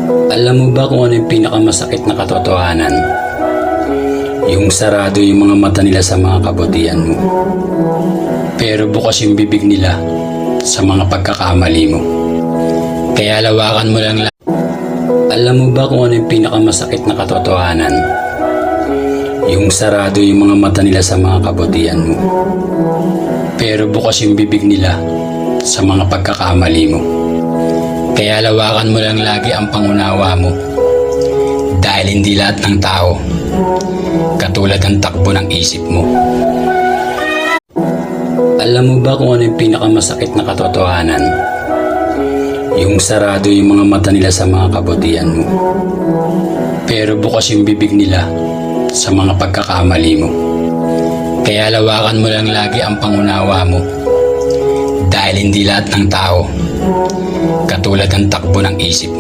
Alam mo ba kung ano yung pinakamasakit na katotohanan? Yung sarado yung mga mata nila sa mga kabutihan mo. Pero bukas yung bibig nila sa mga pagkakamali mo. Kaya lawakan mo lang. Alam mo ba kung ano yung pinakamasakit na katotohanan? Yung sarado yung mga mata nila sa mga kabutihan mo. Pero bukas yung bibig nila sa mga pagkakamali mo. Kaya lawakan mo lang lagi ang pangunawa mo. Dahil hindi lahat ng tao katulad ng takbo ng isip mo. Alam mo ba kung ano yung pinakamasakit na katotohanan? Yung sarado yung mga mata nila sa mga kabutihan mo. Pero bukas yung bibig nila sa mga pagkakamali mo. Kaya lawakan mo lang lagi ang pangunawa mo. Dahil hindi lahat ng tao katulad ng takbo ng isip mo.